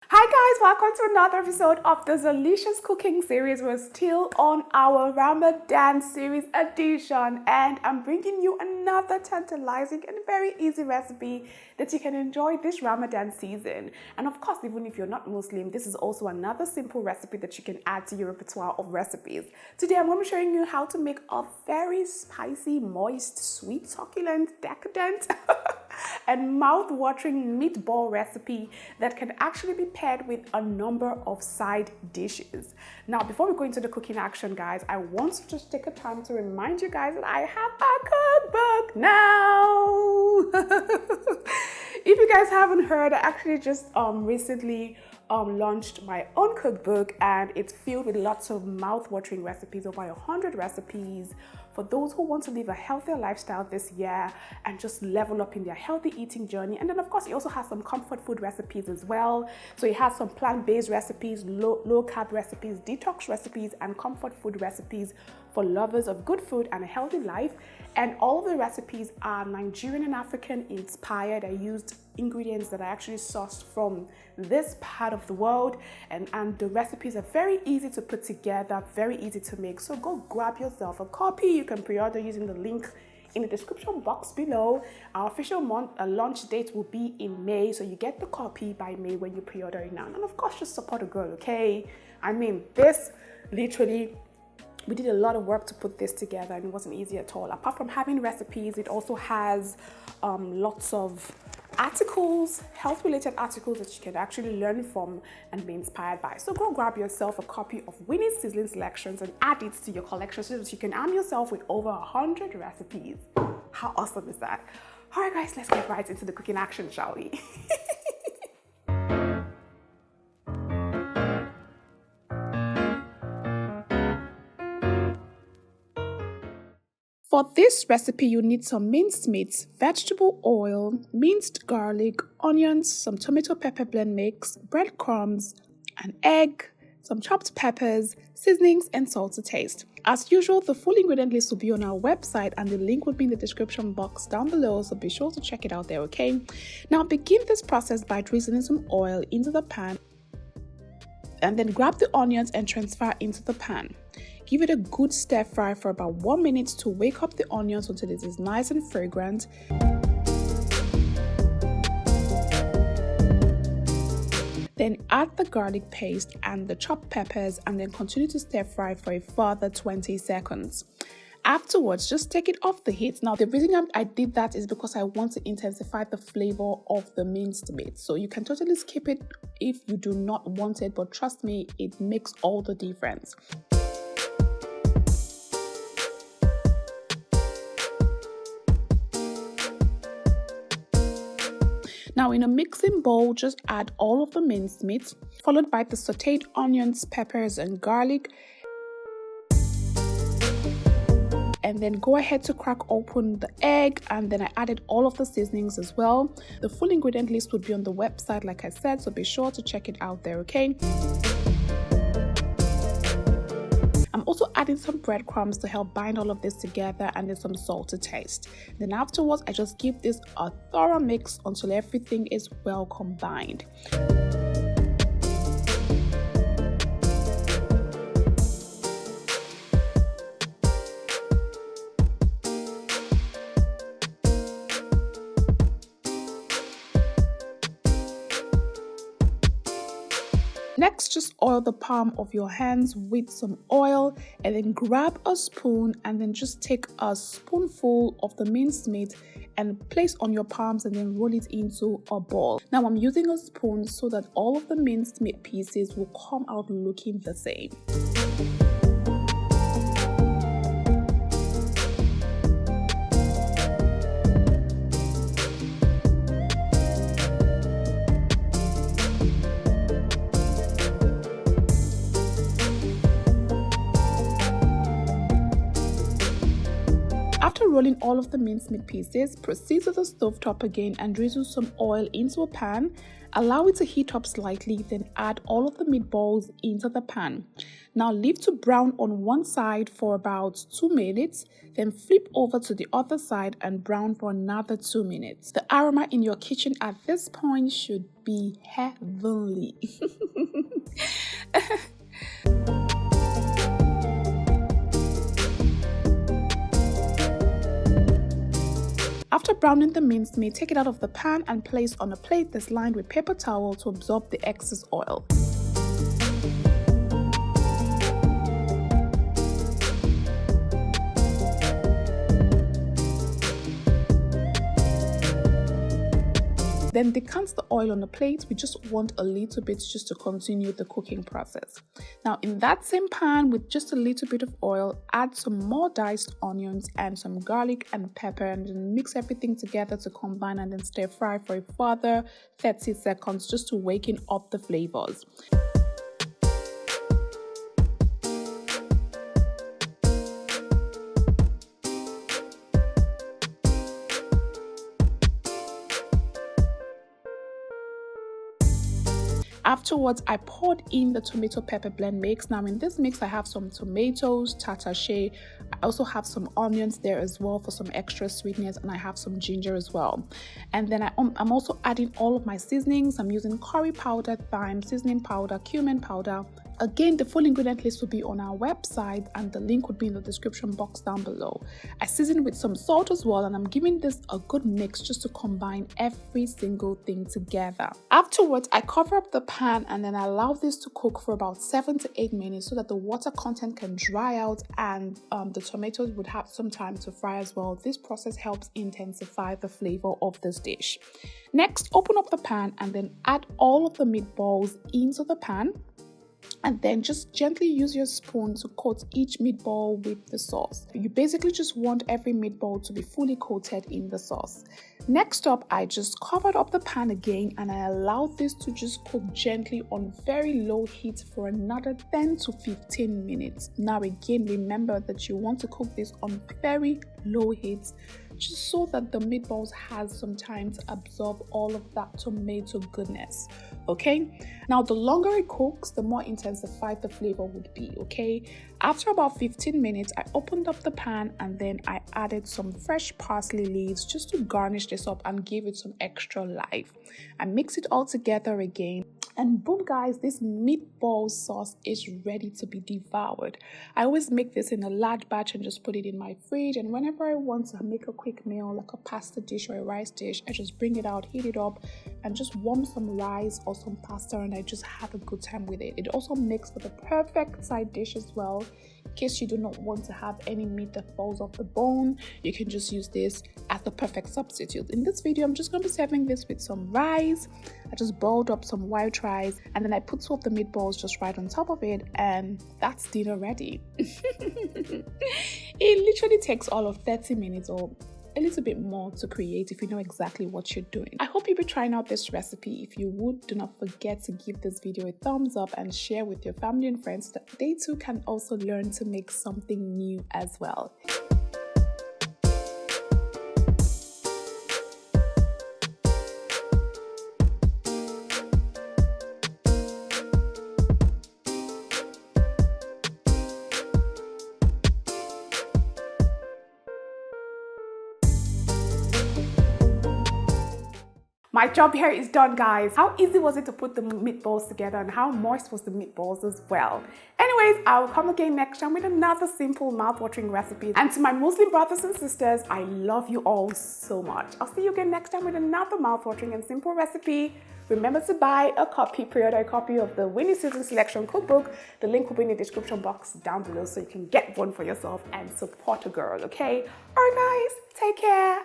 Hi guys, welcome to another episode of the Zeelicious cooking series. We're still on our Ramadan series edition, and I'm bringing you another tantalizing and very easy recipe that you can enjoy this Ramadan season. And of course, even if you're not Muslim, this is also another simple recipe that you can add to your repertoire of recipes. Today I'm going to be showing you how to make a very spicy, moist, sweet, succulent, decadent and mouth-watering meatball recipe that can actually be paired with a number of side dishes. Now, before we go into the cooking action, guys, I want to just take a time to remind you guys that I have a cookbook now. If you guys haven't heard, I actually just recently launched my own cookbook, and it's filled with lots of mouth-watering recipes, over 100 recipes for those who want to live a healthier lifestyle this year and just level up in their healthy eating journey. And then of course it also has some comfort food recipes as well. So it has some plant-based recipes, low carb recipes, detox recipes, and comfort food recipes for lovers of good food and a healthy life. And all of the recipes are Nigerian and African inspired. I used ingredients that I actually sourced from this part of the world, and the recipes are very easy to put together, very easy to make. So go grab yourself a copy. You can pre-order using the link in the description box below. Our official launch date will be in May, so you get the copy by May when you pre-order it now. And of course, just support a girl, okay? I mean, this literally, we did a lot of work to put this together, and it wasn't easy at all. Apart from having recipes, it also has lots of articles, health-related articles that you can actually learn from and be inspired by. So go grab yourself a copy of Winnie'S Sizzling Selections and add it to your collection so that you can arm yourself with over 100 recipes. How awesome is that? All right, guys, let's get right into the cooking action, shall we? For this recipe, you need some minced meat, vegetable oil, minced garlic, onions, some tomato pepper blend mix, breadcrumbs, an egg, some chopped peppers, seasonings, and salt to taste. As usual, the full ingredient list will be on our website, and the link will be in the description box down below, so be sure to check it out there, okay? Now begin this process by drizzling some oil into the pan, and then grab the onions and transfer into the pan. Give it a good stir fry for about 1 minute to wake up the onions until it is nice and fragrant. Then add the garlic paste and the chopped peppers, and then continue to stir fry for a further 20 seconds. Afterwards, just take it off the heat. Now, the reason I did that is because I want to intensify the flavor of the minced meat. So you can totally skip it if you do not want it, but trust me, it makes all the difference. Now in a mixing bowl, just add all of the minced meat, followed by the sauteed onions, peppers, and garlic. And then go ahead to crack open the egg, and then I added all of the seasonings as well. The full ingredient list would be on the website, like I said, so be sure to check it out there, okay? I'm also adding some breadcrumbs to help bind all of this together, and then some salt to taste. Then afterwards, I just give this a thorough mix until everything is well combined. Next, just oil the palm of your hands with some oil, and then grab a spoon and then just take a spoonful of the minced meat and place on your palms, and then roll it into a ball. Now I'm using a spoon so that all of the minced meat pieces will come out looking the same. After rolling all of the mincemeat pieces, proceed to the stovetop again and drizzle some oil into a pan, Allow it to heat up slightly, then add all of the meatballs into the pan. Now leave to brown on one side for about 2 minutes, then flip over to the other side and brown for another 2 minutes. The aroma in your kitchen at this point should be heavenly. After browning the mincemeat, take it out of the pan and place on a plate that's lined with paper towel to absorb the excess oil. Then decant the oil on the plate. We just want a little bit just to continue the cooking process. Now in that same pan with just a little bit of oil, add some more diced onions and some garlic and pepper, and then mix everything together to combine, and then stir fry for a further 30 seconds just to waken up the flavors. Afterwards, I poured in the tomato pepper blend mix. Now in this mix, I have some tomatoes, tartache. I also have some onions there as well for some extra sweetness, and I have some ginger as well. And then I'm also adding all of my seasonings. I'm using curry powder, thyme, seasoning powder, cumin powder. Again, the full ingredient list will be on our website and the link would be in the description box down below. I seasoned with some salt as well, and I'm giving this a good mix just to combine every single thing together. Afterwards, I cover up the pan and then I allow this to cook for about 7 to 8 minutes so that the water content can dry out and the tomatoes would have some time to fry as well. This process helps intensify the flavor of this dish. Next, open up the pan and then add all of the meatballs into the pan. And then just gently use your spoon to coat each meatball with the sauce. You basically just want every meatball to be fully coated in the sauce. Next up, I just covered up the pan again and I allowed this to just cook gently on very low heat for another 10 to 15 minutes. Now again, remember that you want to cook this on very low heat, just so that the meatballs has some time to absorb all of that tomato goodness. Okay, now the longer it cooks, the more intensified the flavor would be. Okay, after about 15 minutes, I opened up the pan and then I added some fresh parsley leaves just to garnish this up and give it some extra life. I mix it all together again. And boom guys, this meatball sauce is ready to be devoured. I always make this in a large batch and just put it in my fridge, and whenever I want to make a quick meal like a pasta dish or a rice dish, I just bring it out, heat it up and just warm some rice or some pasta, and I just have a good time with it. It also makes for the perfect side dish as well. In case you do not want to have any meat that falls off the bone, you can just use this as the perfect substitute. In this video, I'm just going to be serving this with some rice. I just boiled up some white rice and then I put 2 of the meatballs just right on top of it, and that's dinner ready. It literally takes all of 30 minutes or a little bit more to create if you know exactly what you're doing. I hope you'll be trying out this recipe. If you would, do not forget to give this video a thumbs up and share with your family and friends so that they too can also learn to make something new as well. My job here is done, guys. How easy was it to put the meatballs together, and how moist was the meatballs as well? Anyways, I'll come again next time with another simple mouth-watering recipe. And to my Muslim brothers and sisters, I love you all so much. I'll see you again next time with another mouth-watering and simple recipe. Remember to buy a copy, pre-order a copy of the Winnie'S Selection cookbook. The link will be in the description box down below so you can get one for yourself and support a girl, okay? Alright guys, take care.